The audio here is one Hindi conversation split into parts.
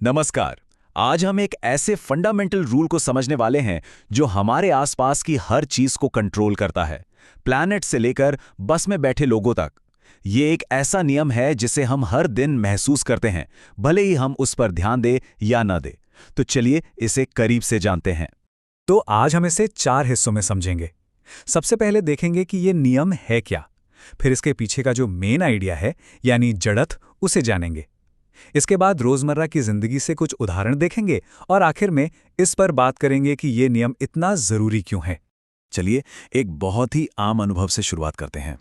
नमस्कार। आज हम एक ऐसे फंडामेंटल रूल को समझने वाले हैं जो हमारे आसपास की हर चीज को कंट्रोल करता है, प्लैनेट से लेकर बस में बैठे लोगों तक। ये एक ऐसा नियम है जिसे हम हर दिन महसूस करते हैं, भले ही हम उस पर ध्यान दें या न दें। तो चलिए इसे करीब से जानते हैं। तो आज हम इसे 4 हिस्सों में समझेंगे। सबसे पहले देखेंगे कि ये नियम है क्या। फिर इसके पीछे का जो मेन आइडिया है यानी जड़त्व, उसे जानेंगे। इसके बाद रोजमर्रा की जिंदगी से कुछ उदाहरण देखेंगे और आखिर में इस पर बात करेंगे कि ये नियम इतना जरूरी क्यों है। चलिए एक बहुत ही आम अनुभव से शुरुआत करते हैं।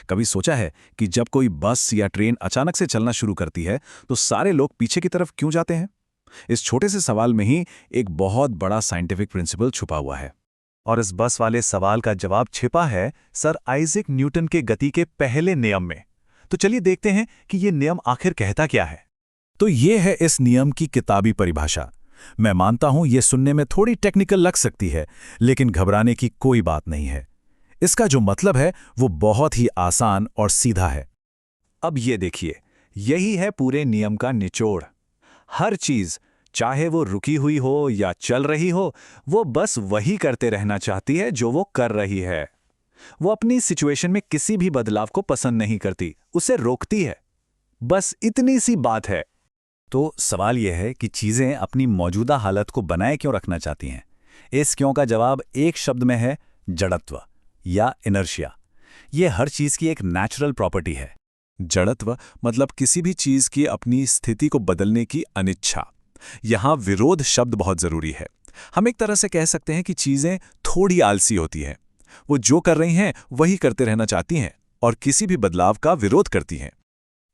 कभी सोचा है कि जब कोई बस या ट्रेन अचानक से चलना शुरू करती है तो सारे लोग पीछे की तरफ क्यों जाते हैं? इस छोटे से सवाल में ही एक बहुत बड़ा साइंटिफिक प्रिंसिपल छुपा हुआ है। और इस बस वाले सवाल का जवाब छिपा है सर आइजैक न्यूटन के गति के पहले नियम में। तो चलिए देखते हैं कि ये नियम आखिर कहता क्या है। तो ये है इस नियम की किताबी परिभाषा। मैं मानता हूं ये सुनने में थोड़ी टेक्निकल लग सकती है, लेकिन घबराने की कोई बात नहीं है। इसका जो मतलब है वो बहुत ही आसान और सीधा है। अब ये देखिए, यही है पूरे नियम का निचोड़। हर चीज, चाहे वो रुकी हुई हो या चल रही हो, वो बस वही करते रहना चाहती है जो वो कर रही है। वो अपनी सिचुएशन में किसी भी बदलाव को पसंद नहीं करती, उसे रोकती है। बस इतनी सी बात है। तो सवाल यह है कि चीजें अपनी मौजूदा हालत को बनाए क्यों रखना चाहती हैं? इस क्यों का जवाब एक शब्द में है, जड़त्व या इनर्शिया। ये हर चीज की एक नेचुरल प्रॉपर्टी है। जड़त्व मतलब किसी भी चीज की अपनी स्थिति को बदलने की अनिच्छा। यहां विरोध शब्द बहुत जरूरी है। हम एक तरह से कह सकते हैं कि चीजें थोड़ी आलसी होती हैं। वो जो कर रही हैं वही करते रहना चाहती हैं और किसी भी बदलाव का विरोध करती हैं।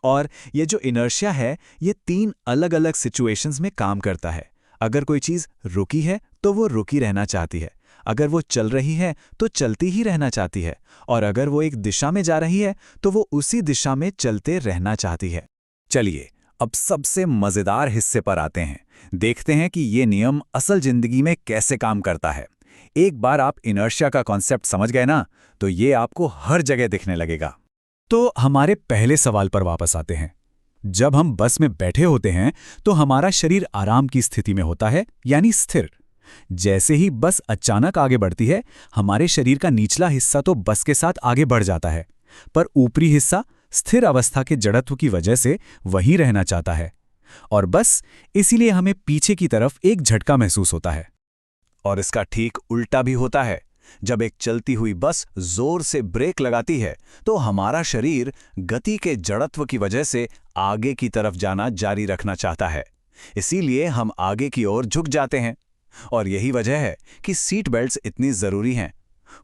और ये जो इनर्शिया है, ये 3 अलग अलग सिचुएशंस में काम करता है। अगर कोई चीज रुकी है तो वो रुकी रहना चाहती है, अगर वो चल रही है तो चलती ही रहना चाहती है, और अगर वो एक दिशा में जा रही है तो वो उसी दिशा में चलते रहना चाहती है। चलिए अब सबसे मजेदार हिस्से पर आते हैं। देखते हैं कि ये नियम असल जिंदगी में कैसे काम करता है। एक बार आप इनर्शिया का कॉन्सेप्ट समझ गए ना, तो ये आपको हर जगह दिखने लगेगा। तो हमारे पहले सवाल पर वापस आते हैं। जब हम बस में बैठे होते हैं तो हमारा शरीर आराम की स्थिति में होता है, यानी स्थिर। जैसे ही बस अचानक आगे बढ़ती है, हमारे शरीर का निचला हिस्सा तो बस के साथ आगे बढ़ जाता है, पर ऊपरी हिस्सा स्थिर अवस्था के जड़त्व की वजह से वहीं रहना चाहता है। और बस इसीलिए हमें पीछे की तरफ एक झटका महसूस होता है। और इसका ठीक उल्टा भी होता है। जब एक चलती हुई बस जोर से ब्रेक लगाती है तो हमारा शरीर गति के जड़त्व की वजह से आगे की तरफ जाना जारी रखना चाहता है। इसीलिए हम आगे की ओर झुक जाते हैं। और यही वजह है कि सीट बेल्ट्स इतनी जरूरी हैं।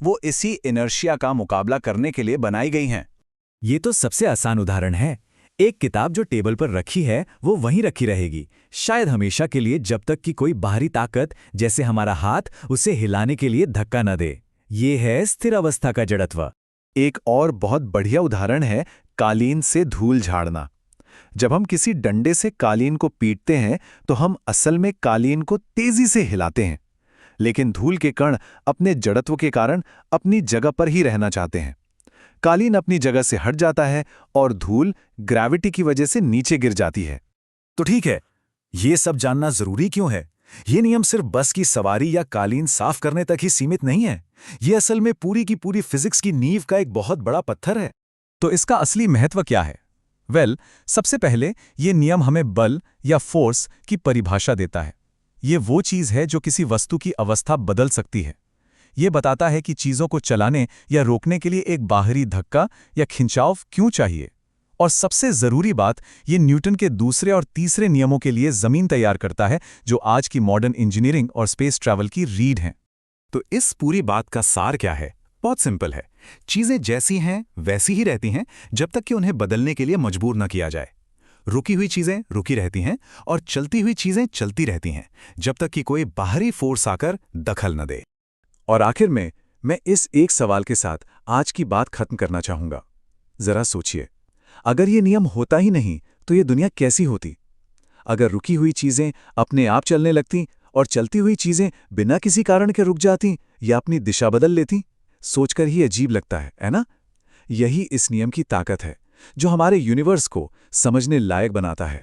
वो इसी इनर्शिया का मुकाबला करने के लिए बनाई गई हैं। ये तो सबसे आसान उदाहरण है। एक किताब जो टेबल पर रखी है वो वहीं रखी रहेगी, शायद हमेशा के लिए, जब तक कि कोई बाहरी ताकत जैसे हमारा हाथ उसे हिलाने के लिए धक्का न दे। ये है स्थिर अवस्था का जड़त्व। एक और बहुत बढ़िया उदाहरण है कालीन से धूल झाड़ना। जब हम किसी डंडे से कालीन को पीटते हैं तो हम असल में कालीन को तेजी से हिलाते हैं, लेकिन धूल के कण अपने जड़त्व के कारण अपनी जगह पर ही रहना चाहते हैं। कालीन अपनी जगह से हट जाता है और धूल ग्रेविटी की वजह से नीचे गिर जाती है। तो ठीक है, ये सब जानना जरूरी क्यों है? ये नियम सिर्फ बस की सवारी या कालीन साफ करने तक ही सीमित नहीं है। ये असल में पूरी की पूरी फिजिक्स की नींव का एक बहुत बड़ा पत्थर है। तो इसका असली महत्व क्या है? सबसे पहले ये नियम हमें बल या फोर्स की परिभाषा देता है। ये वो चीज़ है जो किसी वस्तु की अवस्था बदल सकती है। ये बताता है कि चीज़ों को चलाने या रोकने के लिए एक बाहरी धक्का या खिंचाव क्यों चाहिए। और सबसे ज़रूरी बात, ये न्यूटन के दूसरे और तीसरे नियमों के लिए ज़मीन तैयार करता है, जो आज की मॉडर्न इंजीनियरिंग और स्पेस ट्रैवल की रीढ़ हैं। तो इस पूरी बात का सार क्या है? बहुत सिंपल है। चीजें जैसी हैं वैसी ही रहती हैं जब तक कि उन्हें बदलने के लिए मजबूर न किया जाए। रुकी हुई चीजें रुकी रहती हैं और चलती हुई चीजें चलती रहती हैं जब तक कि कोई बाहरी फोर्स आकर दखल न दे। और आखिर में मैं इस एक सवाल के साथ आज की बात खत्म करना चाहूंगा। जरा सोचिए, अगर ये नियम होता ही नहीं तो ये दुनिया कैसी होती? अगर रुकी हुई चीजें अपने आप चलने लगती और चलती हुई चीजें बिना किसी कारण के रुक जाती या अपनी दिशा बदल लेती, सोचकर ही अजीब लगता है ना? यही इस नियम की ताकत है, जो हमारे यूनिवर्स को समझने लायक बनाता है।